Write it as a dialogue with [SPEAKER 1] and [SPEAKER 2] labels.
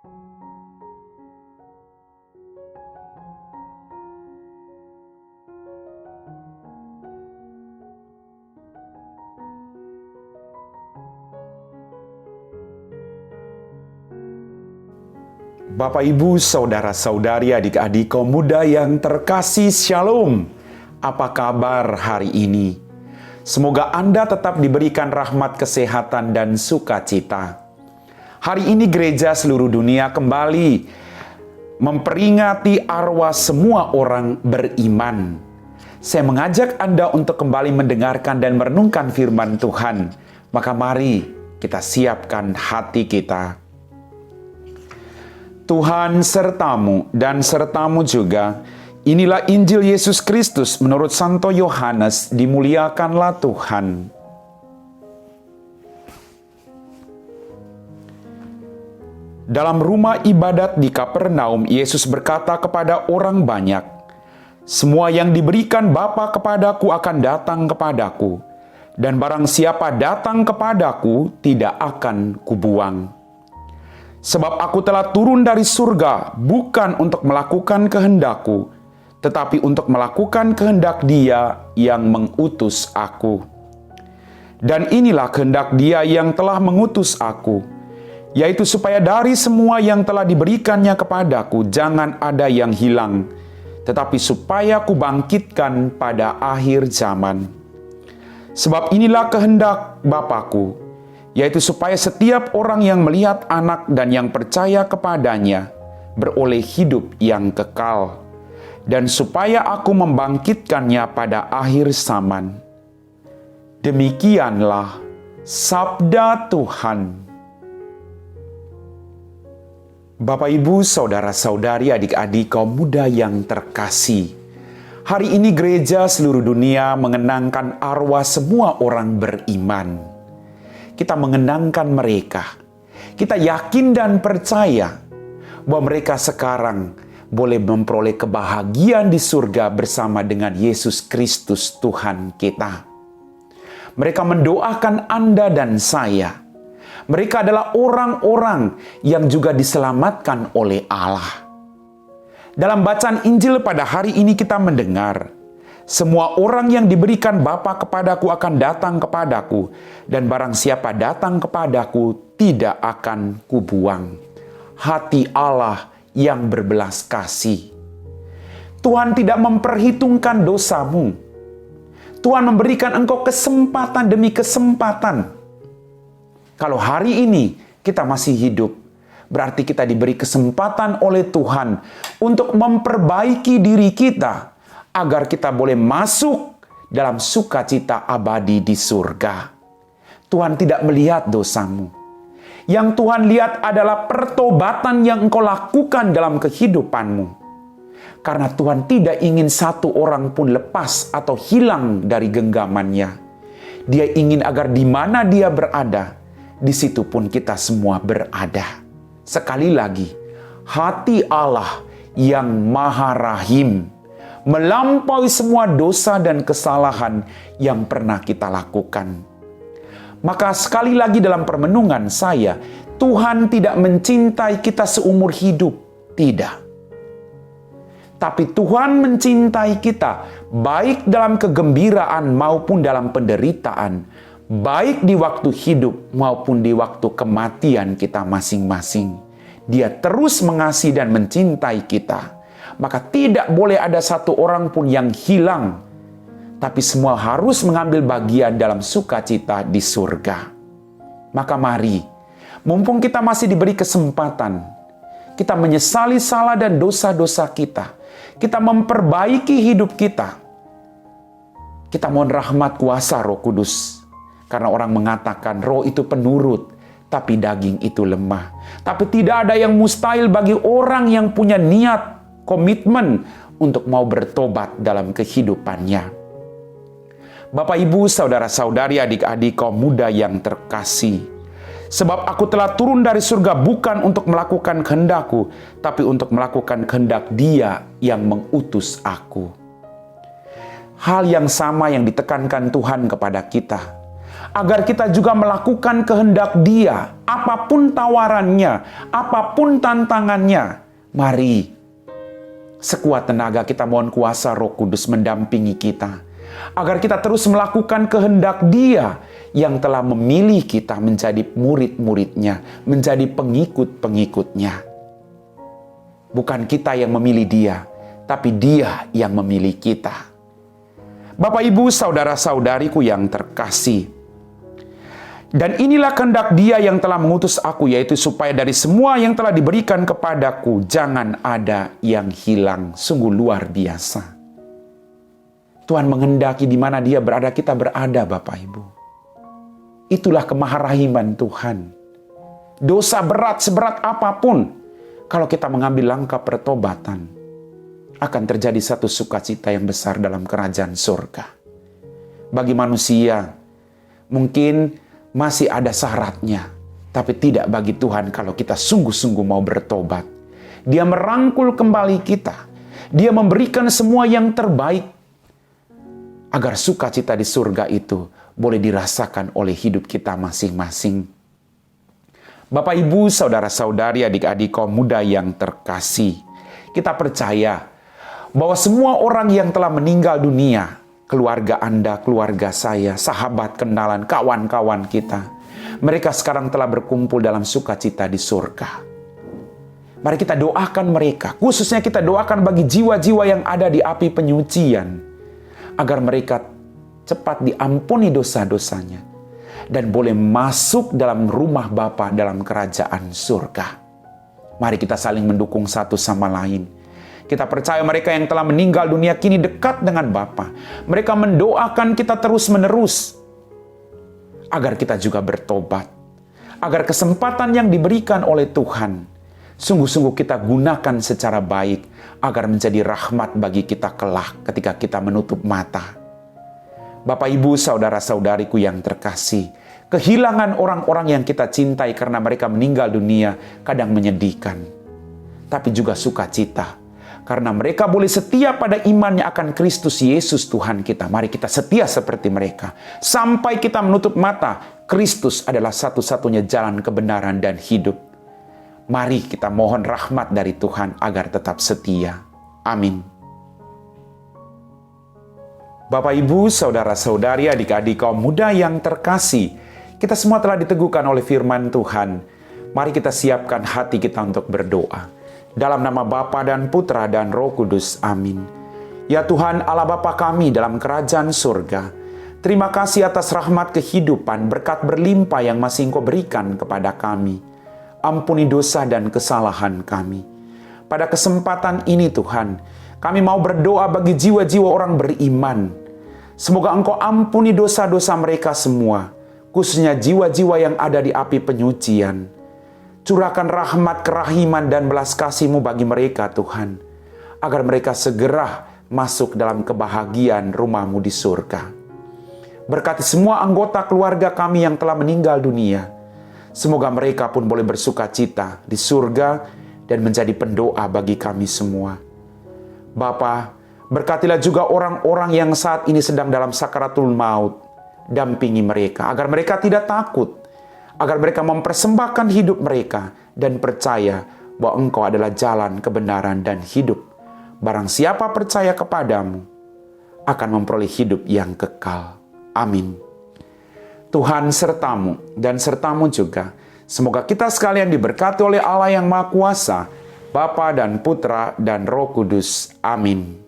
[SPEAKER 1] Bapak, Ibu, Saudara-saudari, adik-adik kaum muda yang terkasih, Shalom. Apa kabar hari ini? Semoga Anda tetap diberikan rahmat, kesehatan, dan sukacita. Hari ini gereja seluruh dunia kembali memperingati arwah semua orang beriman. Saya mengajak Anda untuk kembali mendengarkan dan merenungkan firman Tuhan. Maka mari kita siapkan hati kita. Tuhan sertamu dan sertamu juga. Inilah Injil Yesus Kristus menurut Santo Yohanes. Dimuliakanlah Tuhan. Dalam rumah ibadat di Kapernaum, Yesus berkata kepada orang banyak, "Semua yang diberikan Bapa kepadaku akan datang kepadaku, dan barang siapa datang kepadaku tidak akan kubuang. Sebab aku telah turun dari surga bukan untuk melakukan kehendakku, tetapi untuk melakukan kehendak Dia yang mengutus aku. Dan inilah kehendak Dia yang telah mengutus aku, yaitu supaya dari semua yang telah diberikannya kepadaku jangan ada yang hilang, tetapi supaya kubangkitkan pada akhir zaman. Sebab inilah kehendak Bapa-Ku, yaitu supaya setiap orang yang melihat Anak dan yang percaya kepadanya beroleh hidup yang kekal, dan supaya aku membangkitkannya pada akhir zaman." Demikianlah sabda Tuhan. Bapak, Ibu, Saudara-saudari, adik-adik kaum muda yang terkasih, hari ini gereja seluruh dunia mengenangkan arwah semua orang beriman. Kita mengenangkan mereka. Kita yakin dan percaya bahwa mereka sekarang boleh memperoleh kebahagiaan di surga bersama dengan Yesus Kristus Tuhan kita. Mereka mendoakan Anda dan saya. Mereka adalah orang-orang yang juga diselamatkan oleh Allah. Dalam bacaan Injil pada hari ini kita mendengar, "Semua orang yang diberikan Bapa kepadaku akan datang kepadaku, dan barang siapa datang kepadaku tidak akan kubuang." Hati Allah yang berbelas kasih. Tuhan tidak memperhitungkan dosamu. Tuhan memberikan engkau kesempatan demi kesempatan. Kalau hari ini kita masih hidup, berarti kita diberi kesempatan oleh Tuhan untuk memperbaiki diri kita, agar kita boleh masuk dalam sukacita abadi di surga. Tuhan tidak melihat dosamu. Yang Tuhan lihat adalah pertobatan yang engkau lakukan dalam kehidupanmu. Karena Tuhan tidak ingin satu orang pun lepas atau hilang dari genggamannya. Dia ingin agar di mana dia berada, di situ pun kita semua berada. Sekali lagi, hati Allah yang Maha Rahim melampaui semua dosa dan kesalahan yang pernah kita lakukan. Maka sekali lagi dalam permenungan saya, Tuhan tidak mencintai kita seumur hidup. Tidak. Tapi Tuhan mencintai kita baik dalam kegembiraan maupun dalam penderitaan, baik di waktu hidup maupun di waktu kematian kita masing-masing. Dia terus mengasihi dan mencintai kita. Maka tidak boleh ada satu orang pun yang hilang, tapi semua harus mengambil bagian dalam sukacita di surga. Maka mari, mumpung kita masih diberi kesempatan, kita menyesali salah dan dosa-dosa kita. Kita memperbaiki hidup kita. Kita mohon rahmat kuasa Roh Kudus. Karena orang mengatakan roh itu penurut, tapi daging itu lemah. Tapi tidak ada yang mustahil bagi orang yang punya niat, komitmen untuk mau bertobat dalam kehidupannya. Bapak, Ibu, Saudara-saudari, adik-adik kaum muda yang terkasih, sebab aku telah turun dari surga bukan untuk melakukan kehendakku, tapi untuk melakukan kehendak Dia yang mengutus aku. Hal yang sama yang ditekankan Tuhan kepada kita. agar kita juga melakukan kehendak Dia, apapun tawarannya, apapun tantangannya. Mari, sekuat tenaga kita mohon kuasa Roh Kudus mendampingi kita, agar kita terus melakukan kehendak Dia yang telah memilih kita menjadi murid-muridnya, menjadi pengikut-pengikutnya. Bukan kita yang memilih Dia, tapi Dia yang memilih kita. Bapak, Ibu, saudara-saudariku yang terkasih, dan inilah kehendak Dia yang telah mengutus aku, yaitu supaya dari semua yang telah diberikan kepadaku, jangan ada yang hilang. Sungguh luar biasa. Tuhan menghendaki di mana Dia berada, kita berada, Bapak Ibu. Itulah kemaharahiman Tuhan. Dosa berat seberat apapun, kalau kita mengambil langkah pertobatan, akan terjadi satu sukacita yang besar dalam kerajaan surga. Bagi manusia, mungkin masih ada syaratnya, tapi tidak bagi Tuhan kalau kita sungguh-sungguh mau bertobat. Dia merangkul kembali kita. Dia memberikan semua yang terbaik, agar sukacita di surga itu boleh dirasakan oleh hidup kita masing-masing. Bapak, Ibu, saudara-saudari, adik-adik kaum muda yang terkasih, kita percaya bahwa semua orang yang telah meninggal dunia, keluarga Anda, keluarga saya, sahabat, kenalan, kawan-kawan kita, mereka sekarang telah berkumpul dalam sukacita di surga. Mari kita doakan mereka, khususnya kita doakan bagi jiwa-jiwa yang ada di api penyucian, agar mereka cepat diampuni dosa-dosanya dan boleh masuk dalam rumah Bapa dalam kerajaan surga. Mari kita saling mendukung satu sama lain. Kita percaya mereka yang telah meninggal dunia kini dekat dengan Bapa. Mereka mendoakan kita terus-menerus agar kita juga bertobat, agar kesempatan yang diberikan oleh Tuhan sungguh-sungguh kita gunakan secara baik, agar menjadi rahmat bagi kita kelak ketika kita menutup mata. Bapak, Ibu, saudara-saudariku yang terkasih, kehilangan orang-orang yang kita cintai karena mereka meninggal dunia kadang menyedihkan, tapi juga sukacita, karena mereka boleh setia pada imannya akan Kristus Yesus Tuhan kita. Mari kita setia seperti mereka. Sampai kita menutup mata, Kristus adalah satu-satunya jalan kebenaran dan hidup. Mari kita mohon rahmat dari Tuhan agar tetap setia. Amin. Bapak, Ibu, saudara-saudari, adik-adik kaum muda yang terkasih, kita semua telah diteguhkan oleh firman Tuhan. Mari kita siapkan hati kita untuk berdoa. Dalam nama Bapa dan Putra dan Roh Kudus. Amin. Ya Tuhan Allah Bapa kami dalam kerajaan surga, terima kasih atas rahmat kehidupan, berkat berlimpah yang masih Engkau berikan kepada kami. Ampuni dosa dan kesalahan kami. Pada kesempatan ini Tuhan, kami mau berdoa bagi jiwa-jiwa orang beriman. Semoga Engkau ampuni dosa-dosa mereka semua, khususnya jiwa-jiwa yang ada di api penyucian. Curahkan rahmat, kerahiman, dan belas kasih-Mu bagi mereka, Tuhan, agar mereka segera masuk dalam kebahagiaan rumah-Mu di surga. Berkati semua anggota keluarga kami yang telah meninggal dunia. Semoga mereka pun boleh bersuka cita di surga dan menjadi pendoa bagi kami semua. Bapa, berkatilah juga orang-orang yang saat ini sedang dalam sakaratul maut. Dampingi mereka, agar mereka tidak takut, agar mereka mempersembahkan hidup mereka dan percaya bahwa Engkau adalah jalan kebenaran dan hidup. Barang siapa percaya kepadamu akan memperoleh hidup yang kekal. Amin. Tuhan sertamu dan sertamu juga. Semoga kita sekalian diberkati oleh Allah yang Maha Kuasa, Bapa dan Putra dan Roh Kudus. Amin.